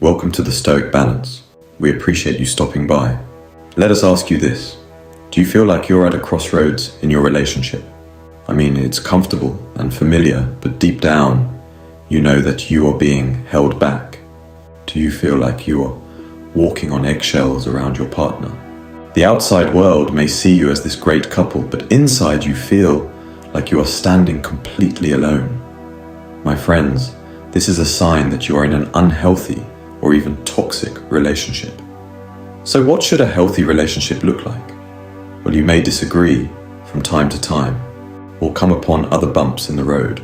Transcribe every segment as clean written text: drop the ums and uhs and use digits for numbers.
Welcome to the Stoic Balance. We appreciate you stopping by. Let us ask you this. Do you feel like you're at a crossroads in your relationship? I mean, it's comfortable and familiar, but deep down, you know that you are being held back. Do you feel like you are walking on eggshells around your partner? The outside world may see you as this great couple, but inside you feel like you are standing completely alone. My friends, this is a sign that you are in an unhealthy or even toxic relationship. So what should a healthy relationship look like? Well, you may disagree from time to time or come upon other bumps in the road,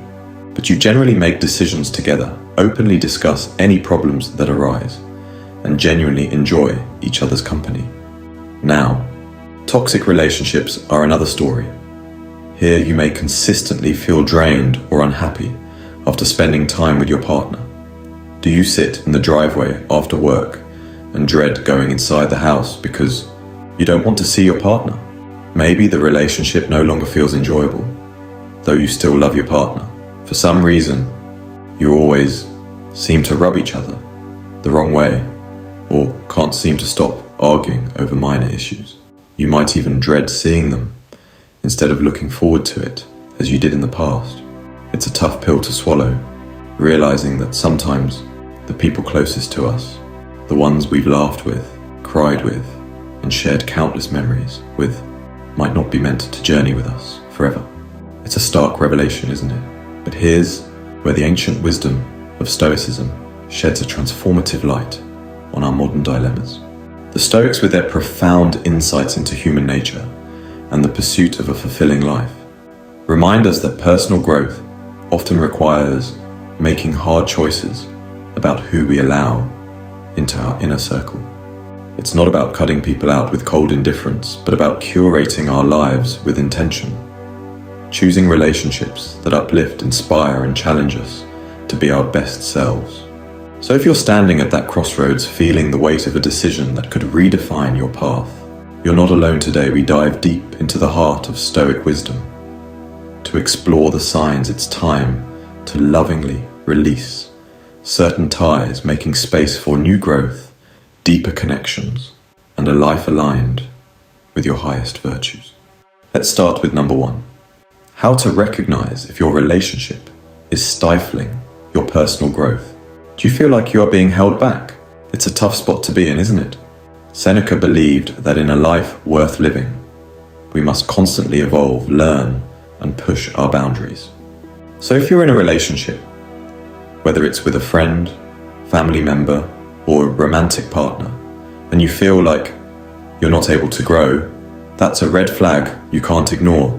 but you generally make decisions together, openly discuss any problems that arise, and genuinely enjoy each other's company. Now, toxic relationships are another story. Here you may consistently feel drained or unhappy after spending time with your partner. Do you sit in the driveway after work and dread going inside the house because you don't want to see your partner? Maybe the relationship no longer feels enjoyable, though you still love your partner. For some reason, you always seem to rub each other the wrong way or can't seem to stop arguing over minor issues. You might even dread seeing them instead of looking forward to it as you did in the past. It's a tough pill to swallow, realizing that sometimes the people closest to us, the ones we've laughed with, cried with, and shared countless memories with, might not be meant to journey with us forever. It's a stark revelation, isn't it? But here's where the ancient wisdom of Stoicism sheds a transformative light on our modern dilemmas. The Stoics, with their profound insights into human nature and the pursuit of a fulfilling life, remind us that personal growth often requires making hard choices about who we allow into our inner circle. It's not about cutting people out with cold indifference, but about curating our lives with intention, choosing relationships that uplift, inspire, and challenge us to be our best selves. So if you're standing at that crossroads feeling the weight of a decision that could redefine your path, you're not alone today. We dive deep into the heart of Stoic wisdom to explore the signs it's time to lovingly release certain ties, making space for new growth, deeper connections, and a life aligned with your highest virtues. Let's start with number 1. How to recognize if your relationship is stifling your personal growth. Do you feel like you are being held back? It's a tough spot to be in, isn't it? Seneca believed that in a life worth living, we must constantly evolve, learn, and push our boundaries. So if you're in a relationship, whether it's with a friend, family member, or a romantic partner, and you feel like you're not able to grow, that's a red flag you can't ignore.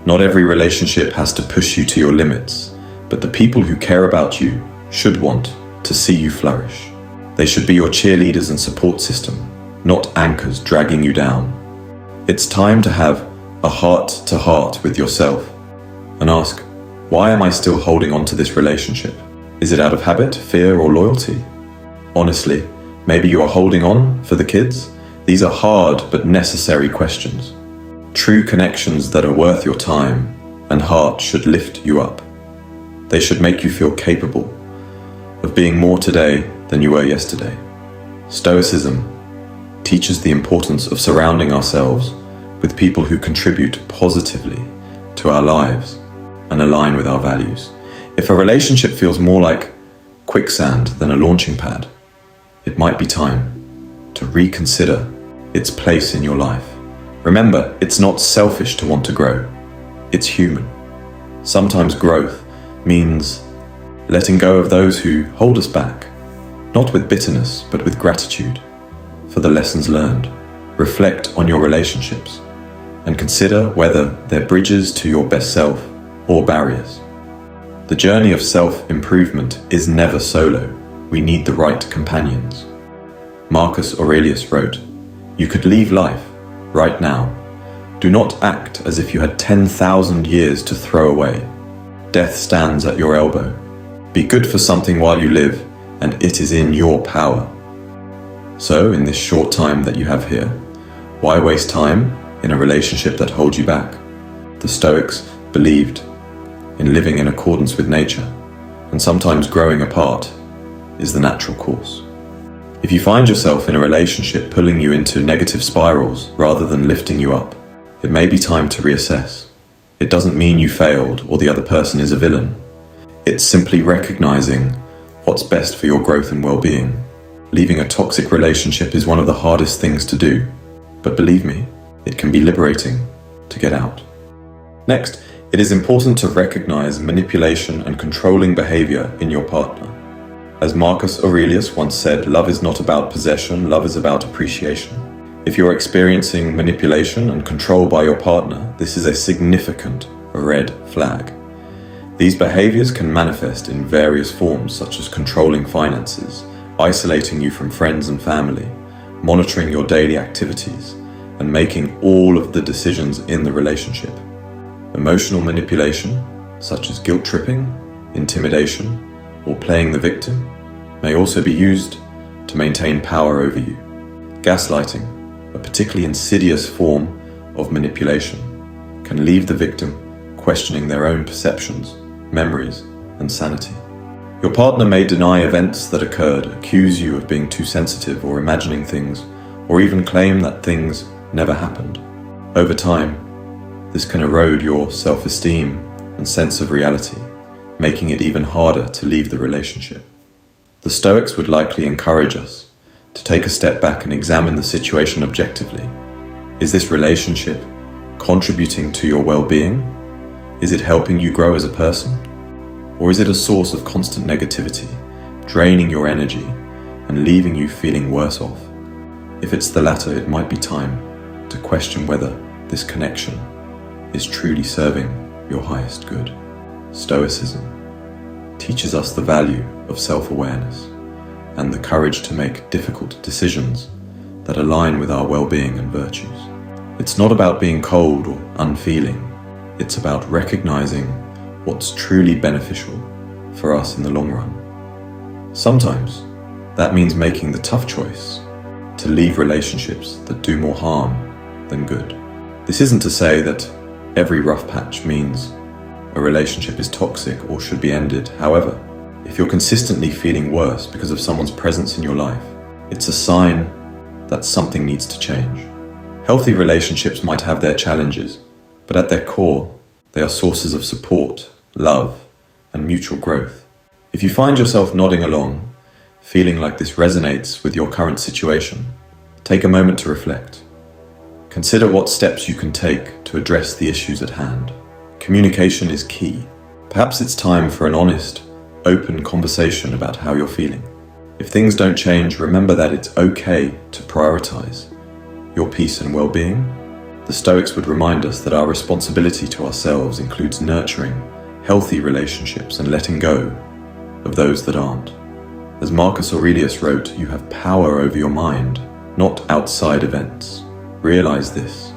Not every relationship has to push you to your limits, but the people who care about you should want to see you flourish. They should be your cheerleaders and support system, not anchors dragging you down. It's time to have a heart-to-heart with yourself and ask, why am I still holding on to this relationship? Is it out of habit, fear, or loyalty? Honestly, maybe you are holding on for the kids. These are hard but necessary questions. True connections that are worth your time and heart should lift you up. They should make you feel capable of being more today than you were yesterday. Stoicism teaches the importance of surrounding ourselves with people who contribute positively to our lives and align with our values. If a relationship feels more like quicksand than a launching pad, it might be time to reconsider its place in your life. Remember, it's not selfish to want to grow. It's human. Sometimes growth means letting go of those who hold us back, not with bitterness, but with gratitude for the lessons learned. Reflect on your relationships and consider whether they're bridges to your best self or barriers. The journey of self-improvement is never solo. We need the right companions. Marcus Aurelius wrote, "You could leave life right now. Do not act as if you had 10,000 years to throw away. Death stands at your elbow. Be good for something while you live, and it is in your power." So, in this short time that you have here, why waste time in a relationship that holds you back? The Stoics believed in living in accordance with nature, and sometimes growing apart is the natural course. If you find yourself in a relationship pulling you into negative spirals rather than lifting you up, it may be time to reassess. It doesn't mean you failed or the other person is a villain. It's simply recognizing what's best for your growth and well-being. Leaving a toxic relationship is one of the hardest things to do, but believe me, it can be liberating to get out. Next, it is important to recognize manipulation and controlling behavior in your partner. As Marcus Aurelius once said, love is not about possession, love is about appreciation. If you're experiencing manipulation and control by your partner, this is a significant red flag. These behaviors can manifest in various forms, such as controlling finances, isolating you from friends and family, monitoring your daily activities, and making all of the decisions in the relationship. Emotional manipulation, such as guilt tripping, intimidation, or playing the victim, may also be used to maintain power over you. Gaslighting, a particularly insidious form of manipulation, can leave the victim questioning their own perceptions, memories, and sanity. Your partner may deny events that occurred, accuse you of being too sensitive or imagining things, or even claim that things never happened. Over time, this can erode your self-esteem and sense of reality, making it even harder to leave the relationship. The Stoics would likely encourage us to take a step back and examine the situation objectively. Is this relationship contributing to your well-being? Is it helping you grow as a person? Or is it a source of constant negativity, draining your energy and leaving you feeling worse off? If it's the latter, it might be time to question whether this connection is truly serving your highest good. Stoicism teaches us the value of self-awareness and the courage to make difficult decisions that align with our well-being and virtues. It's not about being cold or unfeeling. It's about recognizing what's truly beneficial for us in the long run. Sometimes that means making the tough choice to leave relationships that do more harm than good. This isn't to say that every rough patch means a relationship is toxic or should be ended. However, if you're consistently feeling worse because of someone's presence in your life, it's a sign that something needs to change. Healthy relationships might have their challenges, but at their core, they are sources of support, love, and mutual growth. If you find yourself nodding along, feeling like this resonates with your current situation, take a moment to reflect. Consider what steps you can take to address the issues at hand. Communication is key. Perhaps it's time for an honest, open conversation about how you're feeling. If things don't change, remember that it's okay to prioritize your peace and well-being. The Stoics would remind us that our responsibility to ourselves includes nurturing healthy relationships and letting go of those that aren't. As Marcus Aurelius wrote, you have power over your mind, not outside events. Realize this,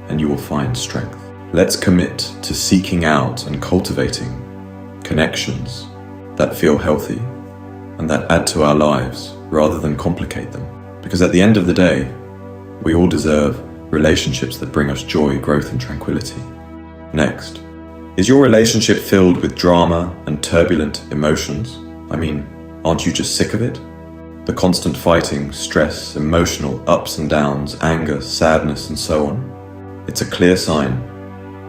and you will find strength. Let's commit to seeking out and cultivating connections that feel healthy and that add to our lives rather than complicate them. Because at the end of the day, we all deserve relationships that bring us joy, growth, and tranquility. Next, is your relationship filled with drama and turbulent emotions? Aren't you just sick of it? The constant fighting, stress, emotional ups and downs, anger, sadness, and so on. It's a clear sign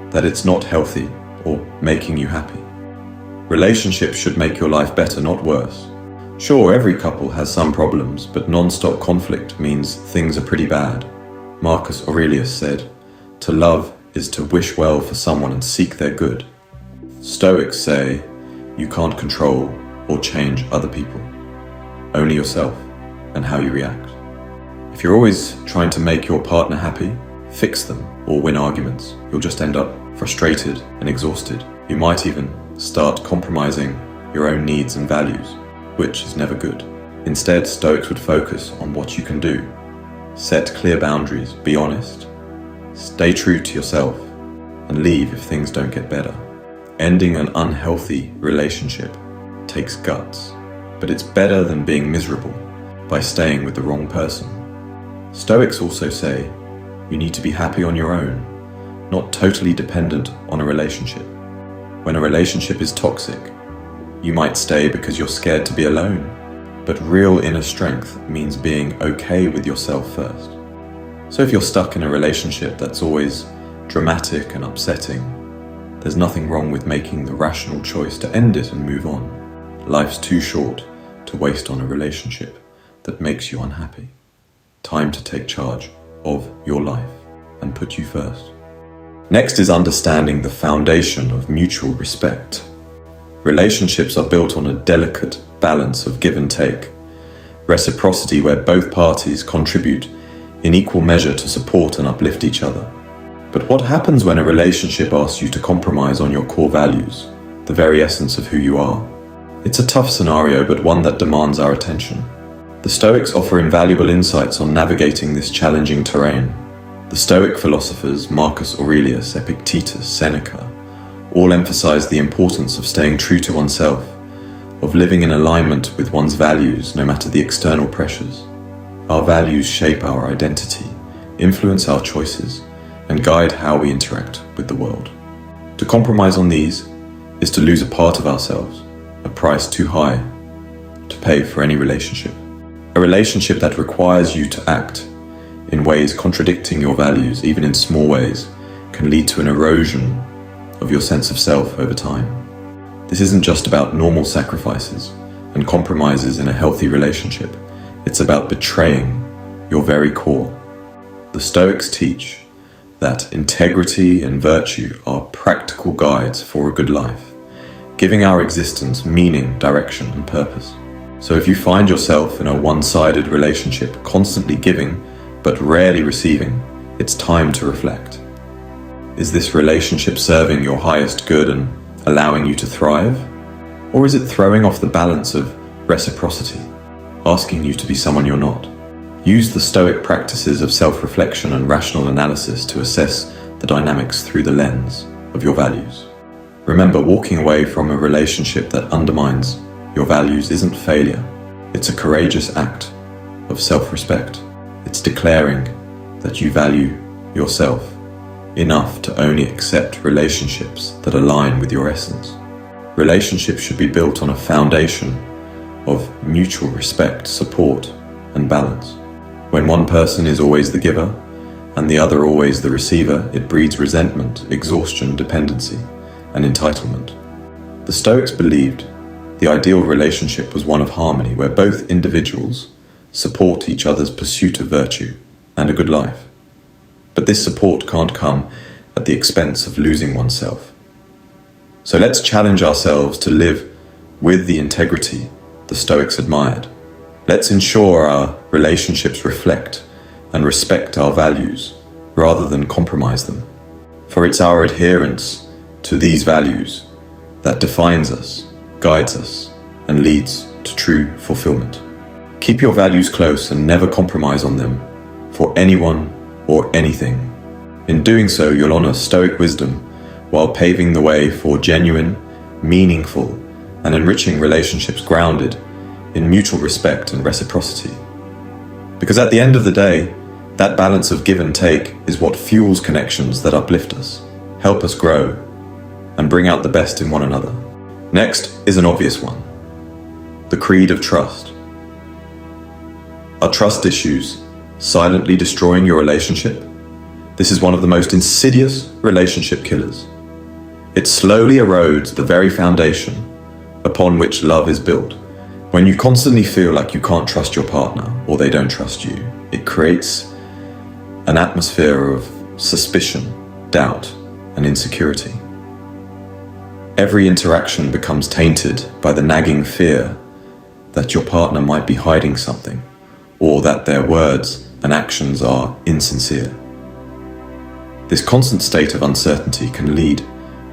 that it's not healthy or making you happy. Relationships should make your life better, not worse. Sure, every couple has some problems, but non-stop conflict means things are pretty bad. Marcus Aurelius said, "To love is to wish well for someone and seek their good." Stoics say, you can't control or change other people, only yourself and how you react. If you're always trying to make your partner happy, fix them, or win arguments, you'll just end up frustrated and exhausted. You might even start compromising your own needs and values, which is never good. Instead, Stoics would focus on what you can do. Set clear boundaries, be honest, stay true to yourself, and leave if things don't get better. Ending an unhealthy relationship takes guts, but it's better than being miserable by staying with the wrong person. Stoics also say you need to be happy on your own, not totally dependent on a relationship. When a relationship is toxic, you might stay because you're scared to be alone, But real inner strength means being okay with yourself first. So if you're stuck in a relationship that's always dramatic and upsetting, there's nothing wrong with making the rational choice to end it and move on. Life's too short to waste on a relationship that makes you unhappy. Time to take charge of your life and put you first. Next is understanding the foundation of mutual respect. Relationships are built on a delicate balance of give and take, reciprocity where both parties contribute in equal measure to support and uplift each other. But what happens when a relationship asks you to compromise on your core values, the very essence of who you are? It's a tough scenario, but one that demands our attention. The Stoics offer invaluable insights on navigating this challenging terrain. The Stoic philosophers Marcus Aurelius, Epictetus, Seneca, all emphasize the importance of staying true to oneself, of living in alignment with one's values no matter the external pressures. Our values shape our identity, influence our choices, and guide how we interact with the world. To compromise on these is to lose a part of ourselves, a price too high to pay for any relationship. A relationship that requires you to act in ways contradicting your values, even in small ways, can lead to an erosion of your sense of self over time. This isn't just about normal sacrifices and compromises in a healthy relationship. It's about betraying your very core. The Stoics teach that integrity and virtue are practical guides for a good life, giving our existence meaning, direction, and purpose. So if you find yourself in a one-sided relationship, constantly giving but rarely receiving, it's time to reflect. Is this relationship serving your highest good and allowing you to thrive? Or is it throwing off the balance of reciprocity, asking you to be someone you're not? Use the Stoic practices of self-reflection and rational analysis to assess the dynamics through the lens of your values. Remember, walking away from a relationship that undermines your values isn't failure. It's a courageous act of self-respect. It's declaring that you value yourself enough to only accept relationships that align with your essence. Relationships should be built on a foundation of mutual respect, support, and balance. When one person is always the giver and the other always the receiver, it breeds resentment, exhaustion, dependency, and entitlement. The Stoics believed the ideal relationship was one of harmony, where both individuals support each other's pursuit of virtue and a good life. But this support can't come at the expense of losing oneself. So let's challenge ourselves to live with the integrity the Stoics admired. Let's ensure our relationships reflect and respect our values rather than compromise them. For it's our adherence to these values that defines us, guides us, and leads to true fulfillment. Keep your values close and never compromise on them for anyone or anything. In doing so, you'll honor Stoic wisdom while paving the way for genuine, meaningful, and enriching relationships grounded in mutual respect and reciprocity. Because at the end of the day, that balance of give and take is what fuels connections that uplift us, help us grow, and bring out the best in one another. Next is an obvious one: the creed of trust. Are trust issues silently destroying your relationship? This is one of the most insidious relationship killers. It slowly erodes the very foundation upon which love is built. When you constantly feel like you can't trust your partner or they don't trust you, it creates an atmosphere of suspicion, doubt, and insecurity. Every interaction becomes tainted by the nagging fear that your partner might be hiding something, or that their words and actions are insincere. This constant state of uncertainty can lead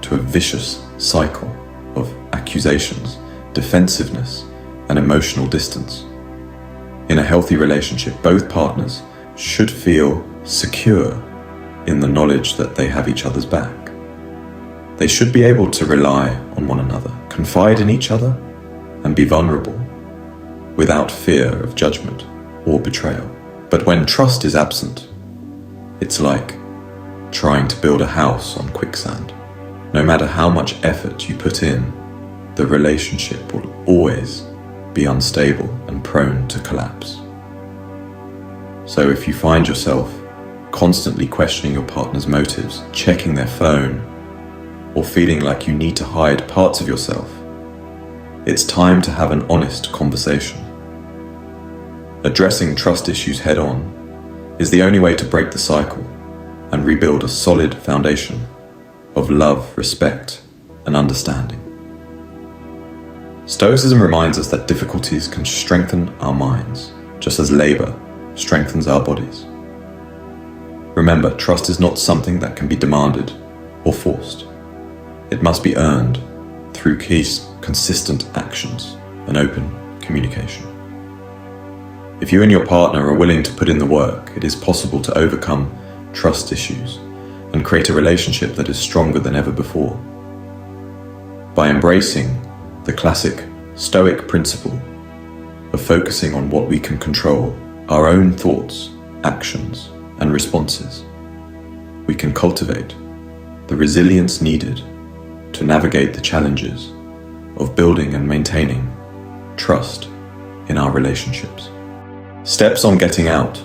to a vicious cycle of accusations, defensiveness, and emotional distance. In a healthy relationship, both partners should feel secure in the knowledge that they have each other's back. They should be able to rely on one another, confide in each other, and be vulnerable without fear of judgment or betrayal. But when trust is absent, it's like trying to build a house on quicksand. No matter how much effort you put in, the relationship will always be unstable and prone to collapse. So if you find yourself constantly questioning your partner's motives, checking their phone, or feeling like you need to hide parts of yourself, it's time to have an honest conversation. Addressing trust issues head-on is the only way to break the cycle and rebuild a solid foundation of love, respect, and understanding. Stoicism reminds us that difficulties can strengthen our minds, just as labor strengthens our bodies. Remember, trust is not something that can be demanded or forced. It must be earned through consistent actions and open communication. If you and your partner are willing to put in the work, it is possible to overcome trust issues and create a relationship that is stronger than ever before. By embracing the classic Stoic principle of focusing on what we can control, our own thoughts, actions, and responses, we can cultivate the resilience needed to navigate the challenges of building and maintaining trust in our relationships. Steps on getting out.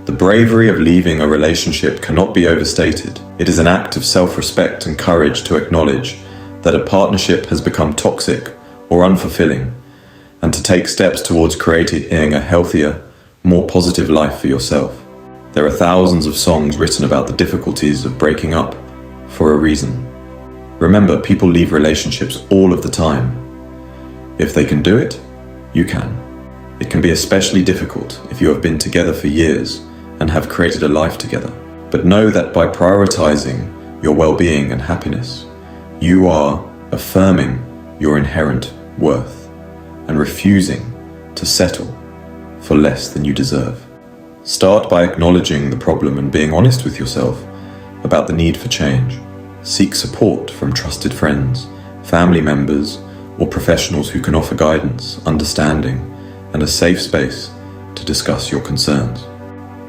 The bravery of leaving a relationship cannot be overstated. It is an act of self-respect and courage to acknowledge that a partnership has become toxic or unfulfilling, and to take steps towards creating a healthier, more positive life for yourself. There are thousands of songs written about the difficulties of breaking up for a reason. Remember, people leave relationships all of the time. If they can do it, you can. It can be especially difficult if you have been together for years and have created a life together. But know that by prioritizing your well-being and happiness, you are affirming your inherent worth and refusing to settle for less than you deserve. Start by acknowledging the problem and being honest with yourself about the need for change. Seek support from trusted friends, family members, or professionals who can offer guidance, understanding, and a safe space to discuss your concerns.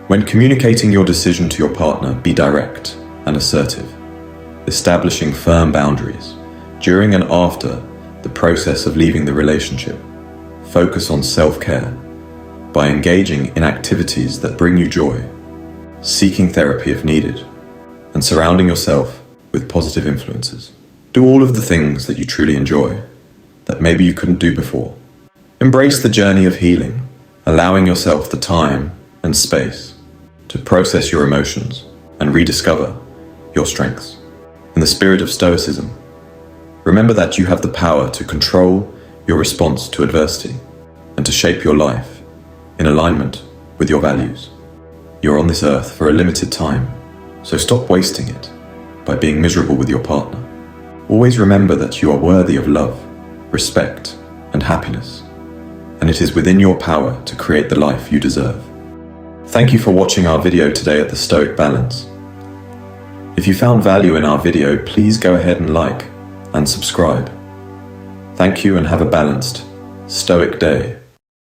When communicating your decision to your partner, be direct and assertive, establishing firm boundaries. During and after the process of leaving the relationship, focus on self-care by engaging in activities that bring you joy, seeking therapy if needed, and surrounding yourself with positive influences. Do all of the things that you truly enjoy that maybe you couldn't do before. Embrace the journey of healing, allowing yourself the time and space to process your emotions and rediscover your strengths. In the spirit of Stoicism, remember that you have the power to control your response to adversity and to shape your life in alignment with your values. You're on this earth for a limited time, so stop wasting it by being miserable with your partner. Always remember that you are worthy of love, respect, and happiness, and it is within your power to create the life you deserve. Thank you for watching our video today at the Stoic Balance. If you found value in our video, please go ahead and like and subscribe. Thank you and have a balanced, Stoic day.